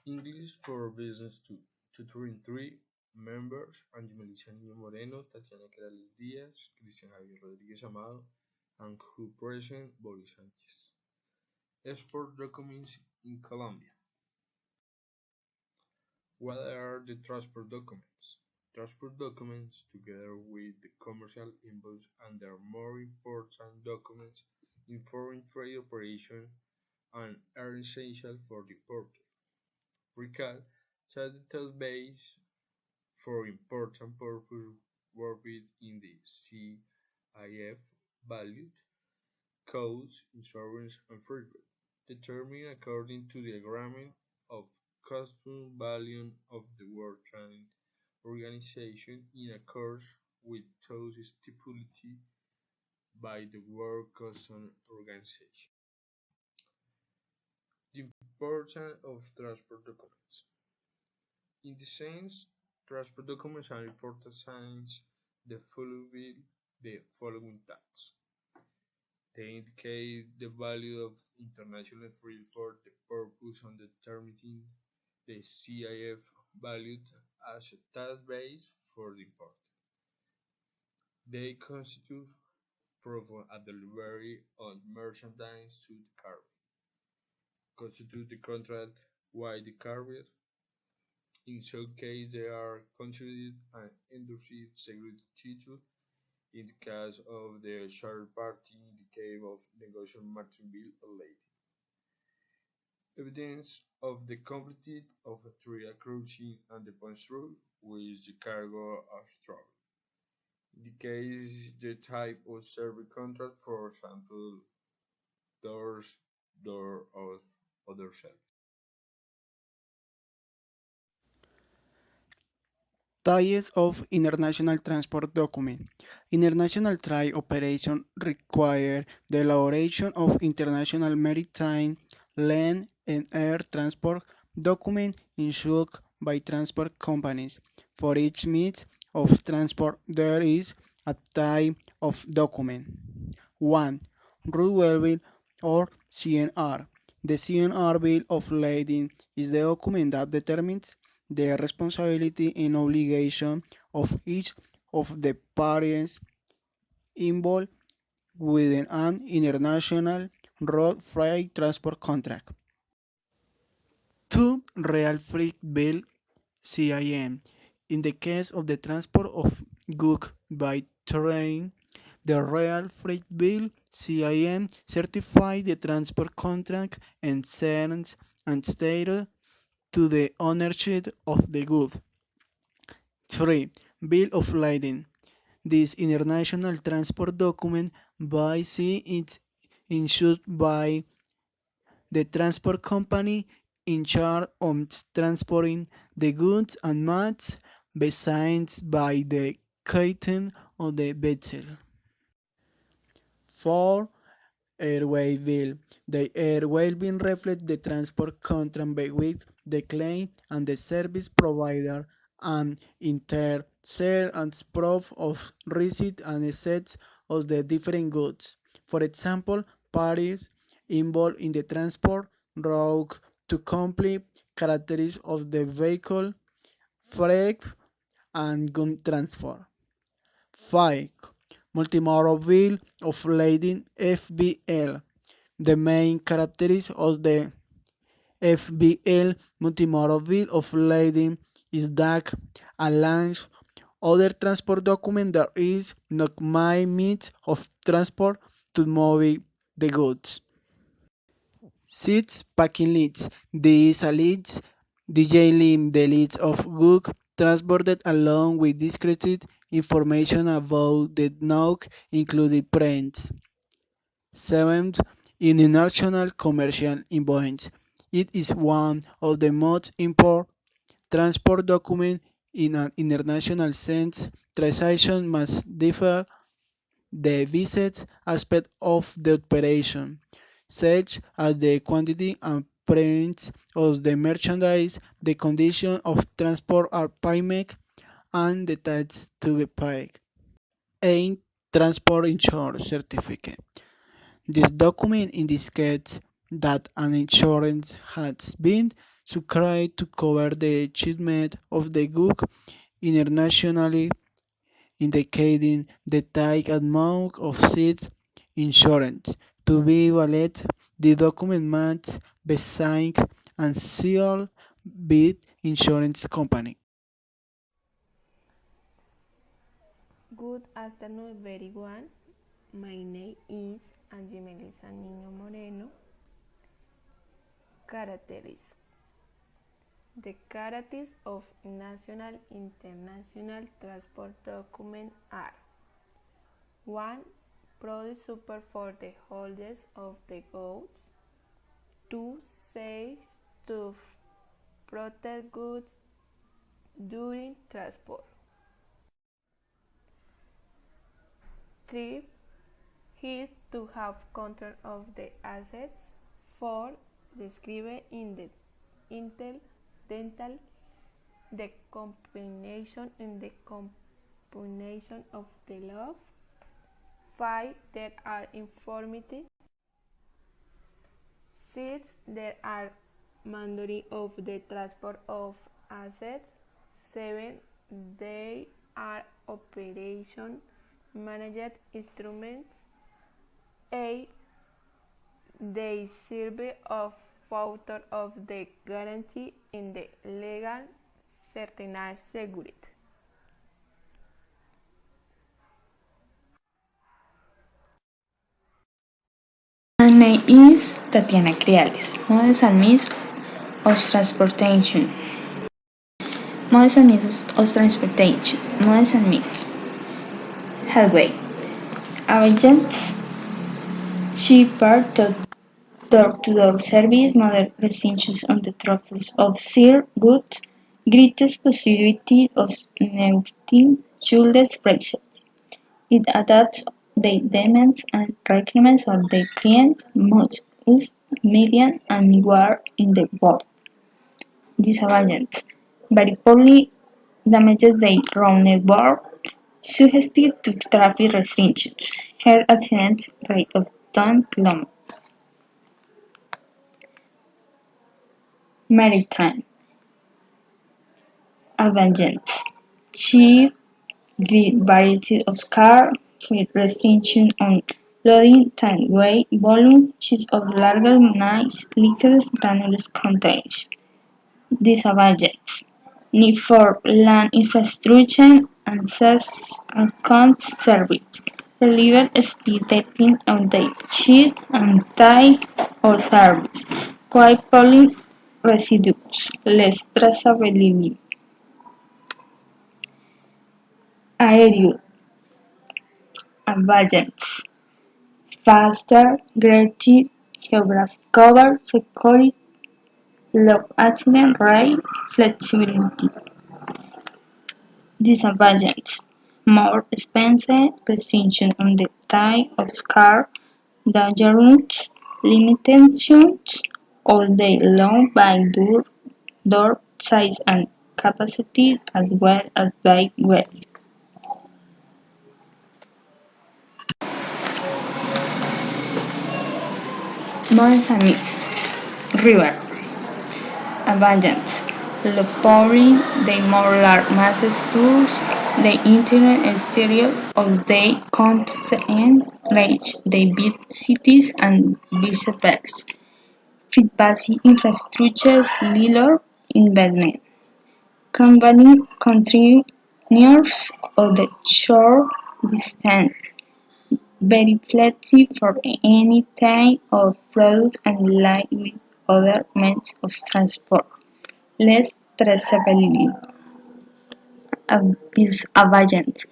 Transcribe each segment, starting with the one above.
English for Business 2, Tutoring 3, Members, ANGIE, MELISA, NIÑO, MORENO, TATIANA, CRIALES, DIAZ, Cristhian, Javier, Amado, and who present BORIS, SANCHEZ. Export documents in Colombia. What are the transport documents? Transport documents, together with the commercial invoice and their more important documents in foreign trade operations, and are essential for the importer. Recall that the database for important purposes worked in the CIF valued codes, insurance, and frequent, determined according to the agreement of custom value of the World Trade Organization in accordance with those stipulated by the World Customs Organization. The importance of transport documents. In this sense, transport documents are important since the following tasks. They indicate the value of international freight for the purpose of determining the CIF value as a tax base for the importer. They constitute proof of a delivery of merchandise to the carrier. Constitute the contract with the carrier. In some cases, they are considered an endorsed security title. In the case of the charter party, in the case of negotiation margin bill or lady. Evidence of the completed of a trial cruising and the punch through which the cargo are traveled. In the case the type of service contract, for example, door or other service. Types of international transport document. International trade operation require the elaboration of international maritime, land, and air transport document issued by transport companies. For each mode of transport, there is a type of document. 1. Route bill or CNR. The CNR bill of lading is the document that determines the responsibility and obligation of each of the parties involved within an international road freight transport contract. 2. Real freight bill (CIM). In the case of the transport of goods by train, the real freight bill (CIM) certifies the transport contract and sends and status to the ownership of the good. 3. Bill of lading. This international transport document by sea is issued by the transport company in charge of transporting the goods and mass besides by the captain of the vessel. 4. Airway bill. The airway bill reflects the transport contract between the client and the service provider and serves as proof of receipt and excess of the different goods. For example, parties involved in the transport route to complete characteristics of the vehicle, freight, and goods transport. 5. Multimodal bill of lading (FBL). The main characteristic of the FBL multimodal bill of lading is that, unlike other transport documents, there is no main means of transport to move the goods. 6. Packing list. This lists detailing the list of goods transported along with descriptive information about the note included prints. 7. International commercial invoice. It is one of the most important transport documents in an international sense. Transactions must differ the business aspect of the operation, such as the quantity and price of the merchandise, the condition of transport or payment, and the tax to be paid. 8. Transport insurance certificate. This document indicates that an insurance has been subscribe to cover the shipment of the goods internationally, indicating the type amount of seed insurance to be valid. The document must be signed and sealed by insurance company. Good afternoon, everyone. My name is ANGIE MELISA NIÑO MORENO. Characteristics. The characteristics of national international transport document are 1. Produce support for the holders of the goods. 2. Says to protect goods during transport. 3. Is to have control of the assets. 4. Describe in the dental the combination of the law. 5. There are informative. 6. There are mandatory of the transport of assets. 7. They are operation managed instruments. 8. They serve of factor of the guarantee in the legal certainty security. My name is TATIANA CRIALES, Models and Means of Transportation. Models and Means of Transportation. Models and Means. Highway. Agents. Cheaper door-to-door service, modern restrictions on the transport of sale goods, greatest possibility of negotiating shoulders prices. It adapts the demands and requirements of the client, most use median and war in the world. Disadvantages. Very poorly damages the road network, suggestive to traffic restrictions, air accident rate of 10 km. Maritime. Advantages. Cheap, great variety of cars, with restriction on loading time, weight, volume, choice of larger, nice, liquids, granules containers. Disadvantages. Need for land infrastructure, access and cost service. Deliver speed depending on the sheet and type of service. Quite poorly residues, less traceability. Aerial. Advantages. Faster, greater geographic cover, security, low accident rate, flexibility. Disadvantages. More expensive, restriction on the type of car, dangerous, limitations all day long by door size and capacity as well as by weight. Models and Myths. River. Abundance. Low pouring, the more large masses tours, the interior and exterior of the continent reach the big cities and vice versa. Fit basic infrastructures, little investment. Combining containers of the short distance. Very flexible for any type of product and light with other means of transport. Less traceability. Disadvantages.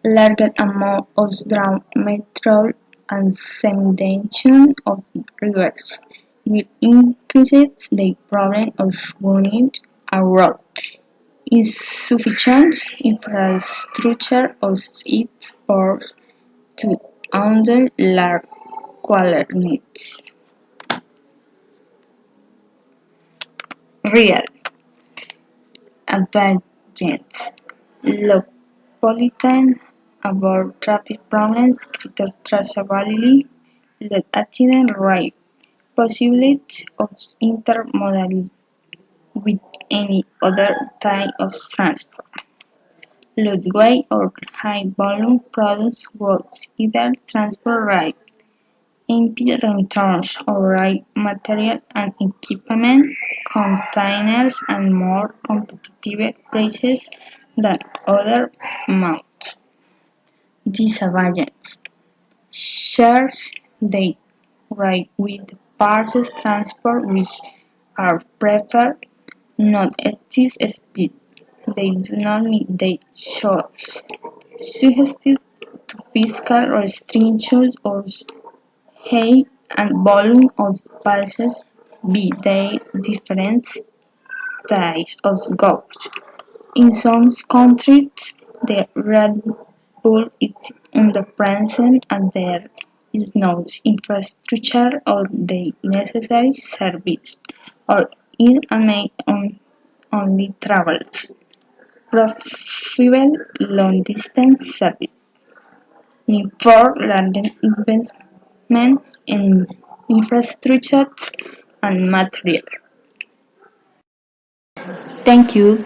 Larger amount of drought, metro and sedimentation of rivers will increase the problem of running a road. Insufficient infrastructure of its ports to handle large water needs. Real advantages. Low pollution, avoid traffic problems, greater traceability, low accident rate, possibility of intermodality. with any other type of transport. Lightweight or high-volume products goods either transport raw empty returns or raw material and equipment, containers and more competitive prices than other modes. Disadvantages: shares they ride with parcels transport which are preferred, not exist speed. They do not meet their shores, suggested to fiscal restrictions or height and volume of parcels be their different types of goods. In some countries, the Red Bull is underrepresented and there is no infrastructure or the necessary service, or it may only travels profitable long-distance service. Need for large investment in infrastructure and material. Thank you.